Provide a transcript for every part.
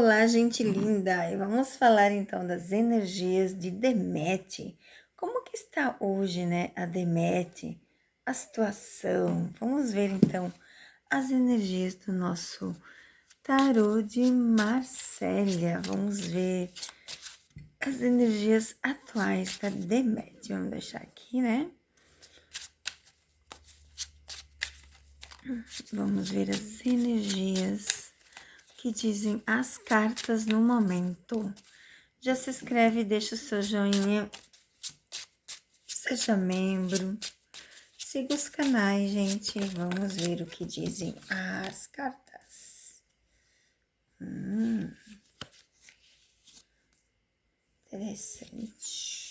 Olá, gente linda! E vamos falar então das energias de Deméter. Como que está hoje, né, a Deméter, a situação? Vamos ver então as energias do nosso tarô de Marcélia. Vamos ver as energias atuais da Deméter. Vamos deixar aqui, né? Vamos ver as energias que dizem as cartas no momento. Já se inscreve, deixa o seu joinha, seja membro, siga os canais, gente. Vamos ver o que dizem as cartas. Interessante.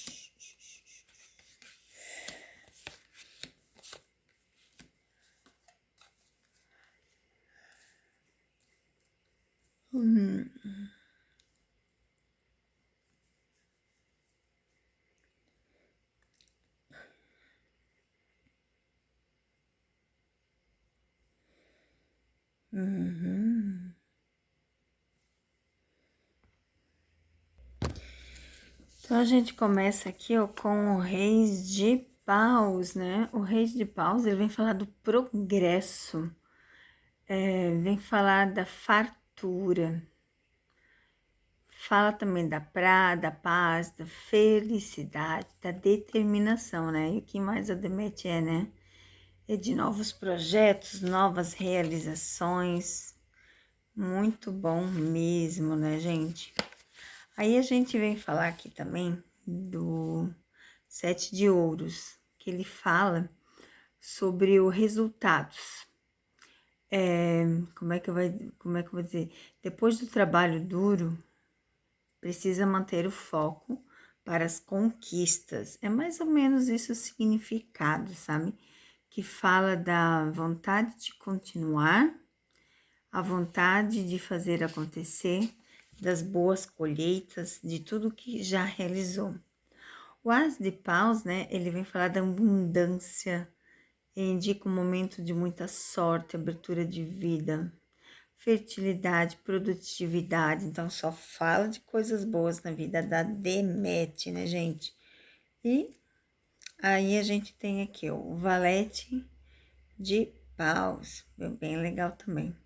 Então, a gente começa aqui, ó, com o Reis de Paus, né? O Reis de Paus, ele vem falar do progresso, vem falar da fartura, fala também da paz, da felicidade, da determinação, né? E o que mais a Deméter é, né? É de novos projetos, novas realizações. Muito bom mesmo, né, gente? Aí a gente vem falar aqui também do Sete de Ouros, que ele fala sobre os resultados. Como é que eu vou dizer? Depois do trabalho duro, precisa manter o foco para as conquistas. É mais ou menos isso o significado, sabe? Que fala da vontade de continuar, a vontade de fazer acontecer, das boas colheitas, de tudo que já realizou. O As de Paus, né, ele vem falar da abundância, indica um momento de muita sorte, abertura de vida, fertilidade, produtividade. Então, só fala de coisas boas na vida da Deméter, né, gente? E aí a gente tem aqui ó, o Valete de Paus, bem legal também.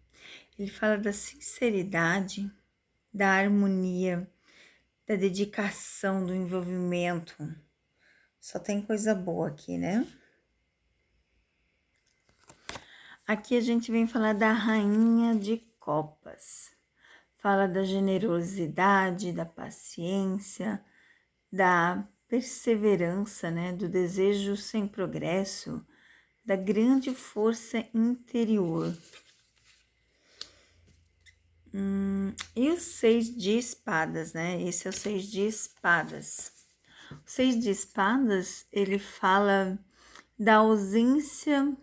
Ele fala da sinceridade, da harmonia, da dedicação, do envolvimento. Só tem coisa boa aqui, né? Aqui a gente vem falar da Rainha de Copas. Fala da generosidade, da paciência, da perseverança, né? Do desejo sem progresso, da grande força interior. E o Seis de Espadas, né? Esse é o Seis de Espadas. O Seis de Espadas, ele fala da ausência,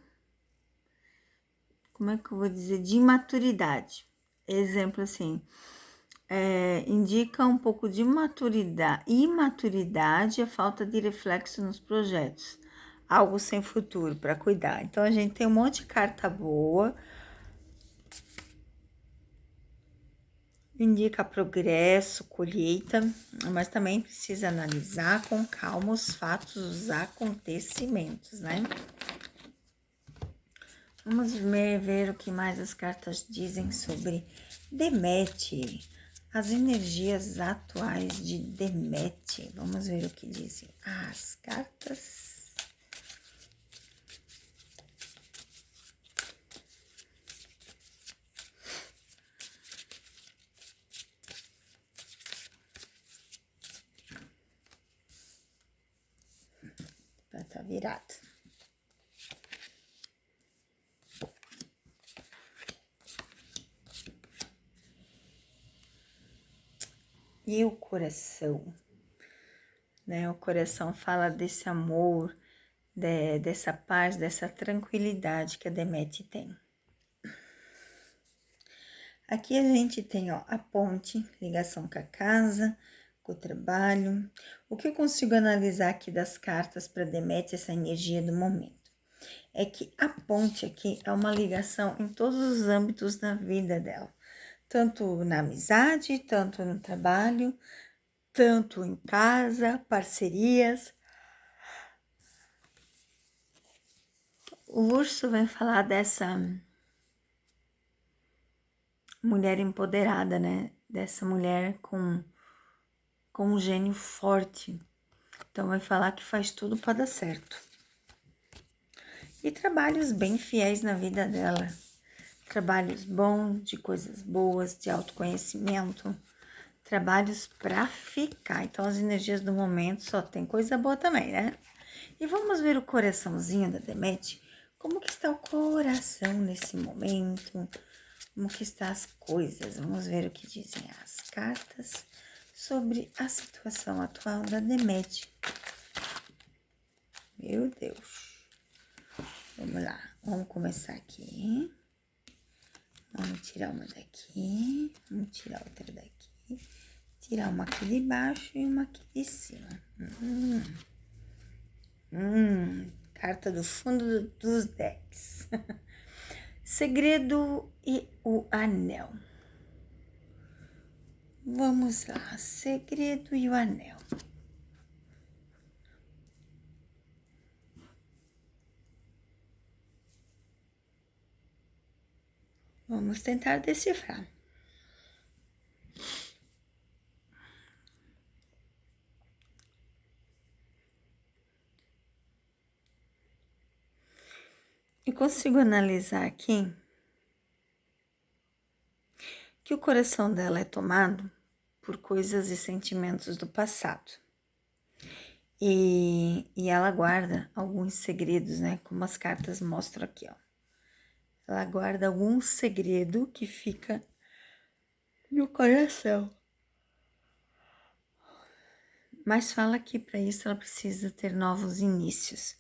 como é que eu vou dizer, de imaturidade. Exemplo assim, indica um pouco de imaturidade e a falta de reflexo nos projetos. Algo sem futuro para cuidar. Então, a gente tem um monte de carta boa, indica progresso, colheita, mas também precisa analisar com calma os fatos, os acontecimentos, né? Vamos ver o que mais as cartas dizem sobre Deméter, as energias atuais de Deméter. Vamos ver o que dizem as cartas. Tá virado. E o coração, né? O coração fala desse amor, dessa paz, dessa tranquilidade que a Deméter tem. Aqui a gente tem, ó, a ponte, ligação com a casa, com o trabalho. O que eu consigo analisar aqui das cartas para Deméter, essa energia do momento? É que a ponte aqui é uma ligação em todos os âmbitos da vida dela. tanto na amizade, tanto no trabalho, tanto em casa, parcerias. O urso vem falar dessa mulher empoderada, né? Dessa mulher com um gênio forte. Então vai falar que faz tudo para dar certo. E trabalhos bem fiéis na vida dela. Trabalhos bons, de coisas boas, de autoconhecimento. Trabalhos para ficar. Então as energias do momento só tem coisa boa também, né? E vamos ver o coraçãozinho da Demet. Como que está o coração nesse momento? Como que estão as coisas? Vamos ver o que dizem as cartas sobre a situação atual da Demet. Meu Deus. Vamos lá. Vamos começar aqui. Vamos tirar uma daqui. Vamos tirar outra daqui. Tirar uma aqui de baixo e uma aqui de cima. Carta do fundo dos decks. Segredo e o anel. Vamos lá, segredo e o anel. Vamos tentar decifrar. E consigo analisar aqui que o coração dela é tomado por coisas e sentimentos do passado. E ela guarda alguns segredos, né? Como as cartas mostram aqui, ó. Ela guarda algum segredo que fica no coração. Mas fala que para isso ela precisa ter novos inícios.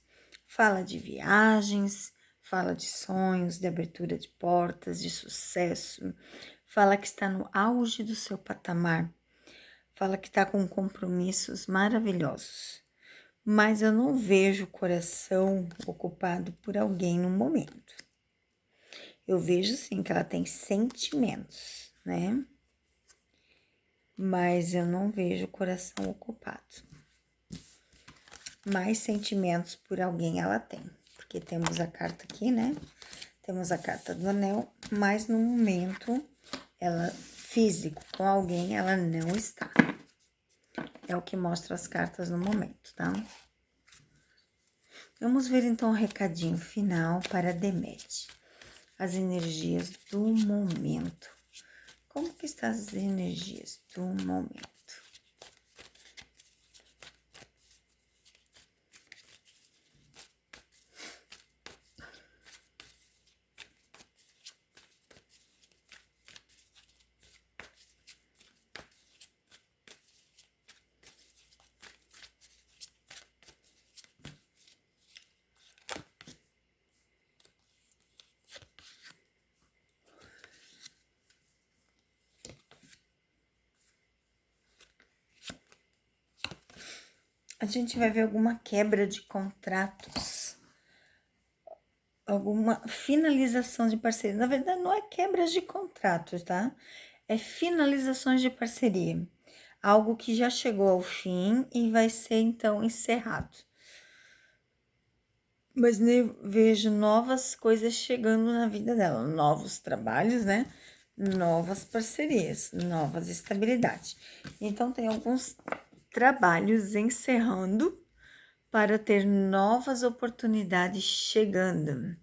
Fala de viagens, fala de sonhos, de abertura de portas, de sucesso. Fala que está no auge do seu patamar. Fala que está com compromissos maravilhosos. Mas eu não vejo o coração ocupado por alguém no momento. Eu vejo sim que ela tem sentimentos, né? Mas eu não vejo o coração ocupado. Mais sentimentos por alguém ela tem. Porque temos a carta aqui, né? Temos a carta do anel, mas no momento, ela físico com alguém, ela não está. É o que mostra as cartas no momento, tá? Vamos ver então o recadinho final para Demet. As energias do momento. Como que estão as energias do momento? A gente vai ver alguma quebra de contratos, alguma finalização de parceria. Na verdade, não é quebras de contratos, tá? É finalizações de parceria. Algo que já chegou ao fim e vai ser, então, encerrado. Mas vejo novas coisas chegando na vida dela, novos trabalhos, né? Novas parcerias, novas estabilidades. Então, tem alguns trabalhos encerrando para ter novas oportunidades chegando.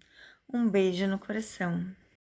Um beijo no coração.